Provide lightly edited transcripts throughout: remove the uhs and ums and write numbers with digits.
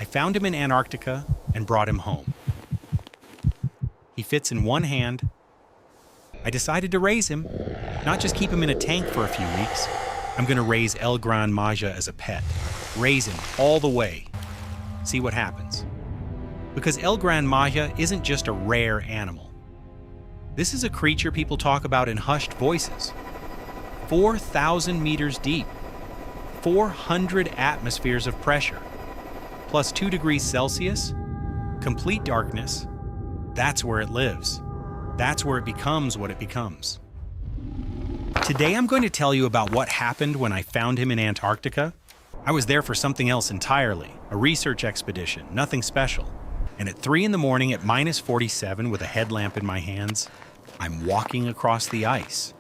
found him in Antarctica and brought him home. He fits in one hand. I decided to raise him, not just keep him in a tank for a few weeks. I'm going to raise El Gran Maja as a pet. Raise him all the way. See what happens. Because El Gran Maja isn't just a rare animal. This is a creature people talk about in hushed voices. 4,000 meters deep. 400 atmospheres of pressure. Plus 2 degrees Celsius. Complete darkness. That's where it lives. That's where it becomes what it becomes. Today I'm going to tell you about what happened when I found him in Antarctica. I was there for something else entirely, a research expedition, nothing special. And at 3 in the morning at -47 with a headlamp in my hands, I'm walking across the ice.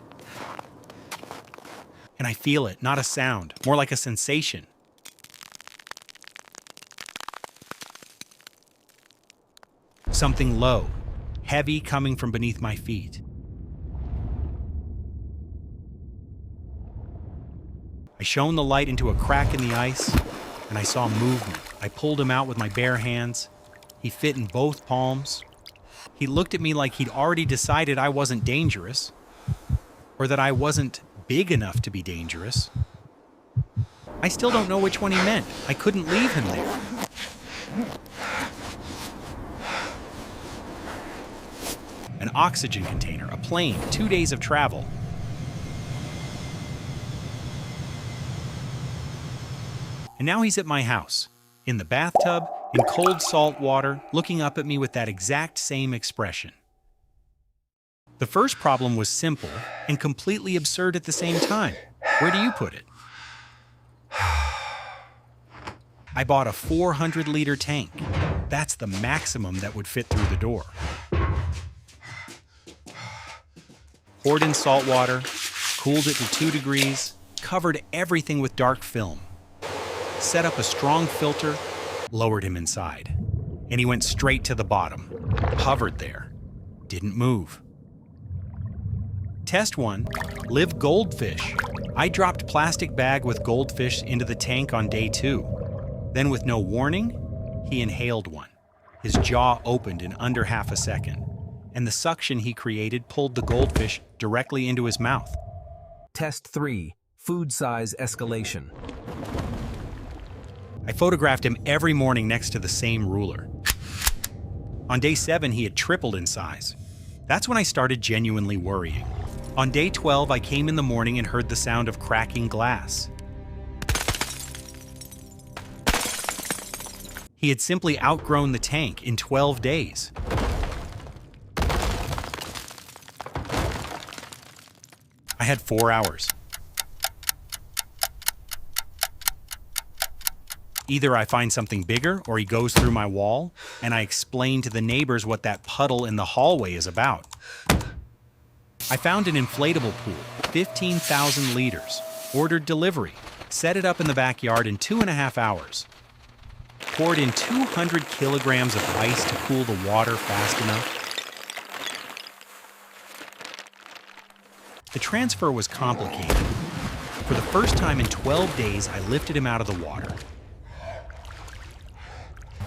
And I feel it, not a sound, more like a sensation. Something low, heavy coming from beneath my feet. I shone the light into a crack in the ice, and I saw movement. I pulled him out with my bare hands. He fit in both palms. He looked at me like he'd already decided I wasn't dangerous, or that I wasn't big enough to be dangerous. I still don't know which one he meant. I couldn't leave him there. An oxygen container, a plane, 2 days of travel. And now he's at my house, in the bathtub, in cold salt water, looking up at me with that exact same expression. The first problem was simple and completely absurd at the same time. Where do you put it? I bought a 400-liter tank. That's the maximum that would fit through the door. Poured in salt water, cooled it to 2 degrees, covered everything with dark film. Set up a strong filter, lowered him inside. And he went straight to the bottom, hovered there, didn't move. Test 1, live goldfish. I dropped plastic bag with goldfish into the tank on day 2. Then with no warning, he inhaled one. His jaw opened in under half a second, and the suction he created pulled the goldfish directly into his mouth. Test 3, food size escalation. I photographed him every morning next to the same ruler. On day 7, he had tripled in size. That's when I started genuinely worrying. On day 12, I came in the morning and heard the sound of cracking glass. He had simply outgrown the tank in 12 days. I had 4 hours. Either I find something bigger or he goes through my wall, and I explain to the neighbors what that puddle in the hallway is about. I found an inflatable pool, 15,000 liters, ordered delivery, set it up in the backyard in 2.5 hours. Poured in 200 kilograms of ice to cool the water fast enough. The transfer was complicated. For the first time in 12 days, I lifted him out of the water.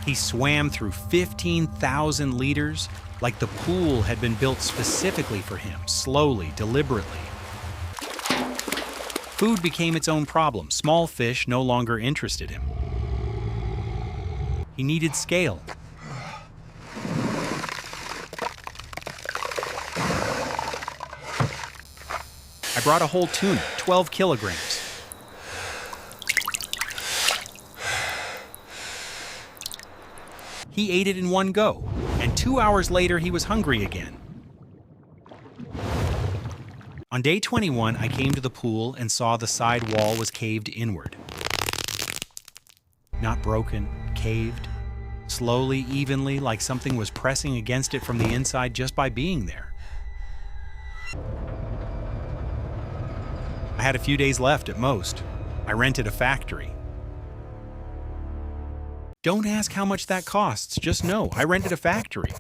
He swam through 15,000 liters like the pool had been built specifically for him, slowly, deliberately. Food became its own problem. Small fish no longer interested him. He needed scale. I brought a whole tuna, 12 kilograms. He ate it in one go, and 2 hours later he was hungry again. On day 21, I came to the pool and saw the side wall was caved inward. Not broken, caved, slowly, evenly, like something was pressing against it from the inside just by being there. I had a few days left at most. I rented a factory. Don't ask how much that costs, just know I rented a factory.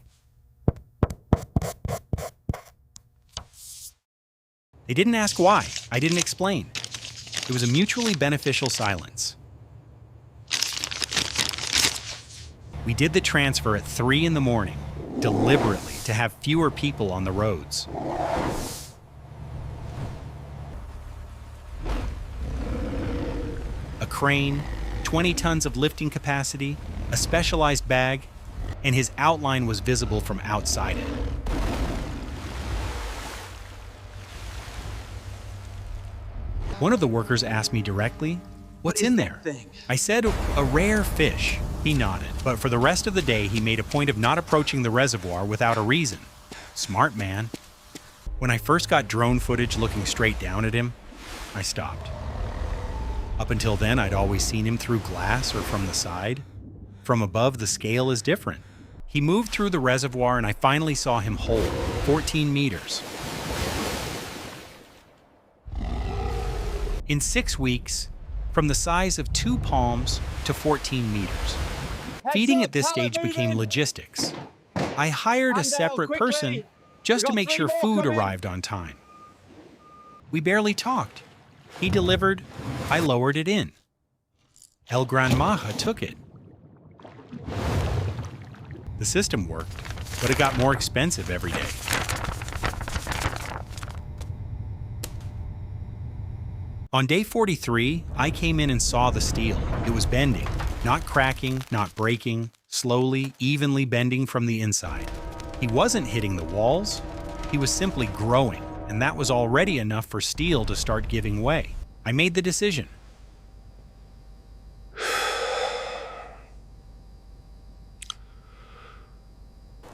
They didn't ask why, I didn't explain. It was a mutually beneficial silence. We did the transfer at 3 in the morning, deliberately to have fewer people on the roads. A crane, 20 tons of lifting capacity, a specialized bag, and his outline was visible from outside it. One of the workers asked me directly, "What's in there?" I said, "A rare fish." He nodded, but for the rest of the day he made a point of not approaching the reservoir without a reason. Smart man. When I first got drone footage looking straight down at him, I stopped. Up until then, I'd always seen him through glass or from the side. From above, the scale is different. He moved through the reservoir and I finally saw him whole, 14 meters. In 6 weeks, from the size of 2 palms to 14 meters. Feeding at this stage became logistics. I hired a separate person just to make sure food arrived on time. We barely talked. He delivered, I lowered it in. El Gran Maja took it. The system worked, but it got more expensive every day. On day 43, I came in and saw the steel. It was bending, not cracking, not breaking, slowly, evenly bending from the inside. He wasn't hitting the walls, he was simply growing, and that was already enough for steel to start giving way. I made the decision.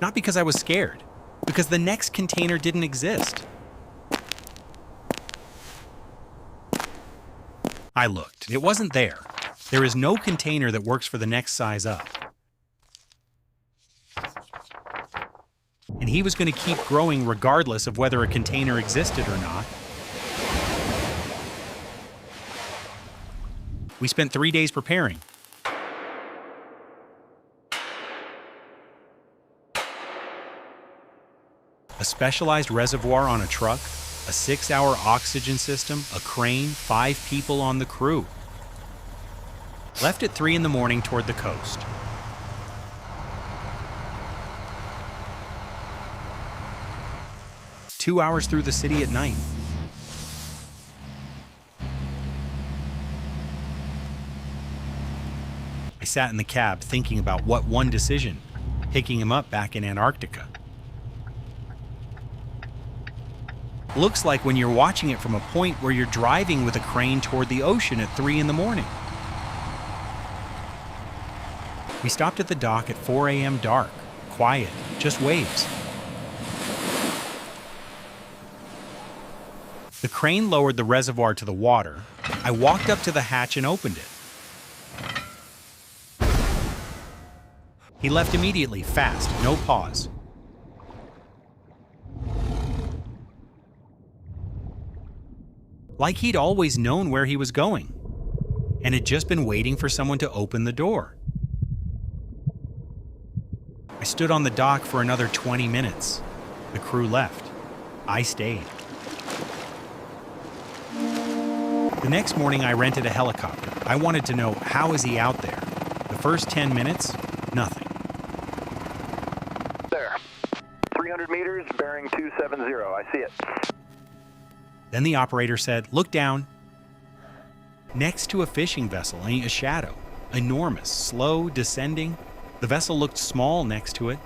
Not because I was scared, because the next container didn't exist. I looked. It wasn't there. There is no container that works for the next size up. And he was going to keep growing regardless of whether a container existed or not. We spent 3 days preparing. A specialized reservoir on a truck, a 6-hour oxygen system, a crane, 5 people on the crew. Left at 3 in the morning toward the coast. Two hours through the city at night. I sat in the cab thinking about what one decision, picking him up back in Antarctica. Looks like when you're watching it from a point where you're driving with a crane toward the ocean at 3 in the morning. We stopped at the dock at 4 a.m. dark, quiet, just waves. The crane lowered the reservoir to the water. I walked up to the hatch and opened it. He left immediately, fast, no pause. Like he'd always known where he was going, and had just been waiting for someone to open the door. I stood on the dock for another 20 minutes. The crew left. I stayed. The next morning I rented a helicopter. I wanted to know, how is he out there? The first 10 minutes, nothing. There. 300 meters, bearing 270. I see it. Then the operator said, "Look down." Next to a fishing vessel, a shadow. Enormous, slow, descending. The vessel looked small next to it.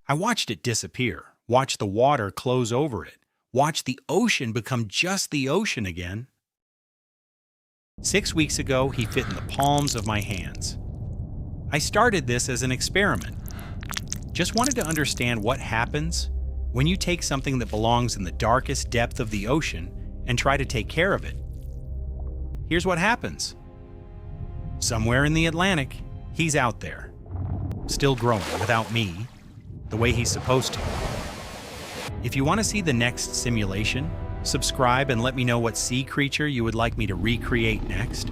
I watched it disappear, watched the water close over it, watched the ocean become just the ocean again. 6 weeks ago, he fit in the palms of my hands. I started this as an experiment. Just wanted to understand what happens when you take something that belongs in the darkest depth of the ocean and try to take care of it. Here's what happens. Somewhere in the Atlantic, he's out there, still growing without me, the way he's supposed to. If you want to see the next simulation, subscribe and let me know what sea creature you would like me to recreate next.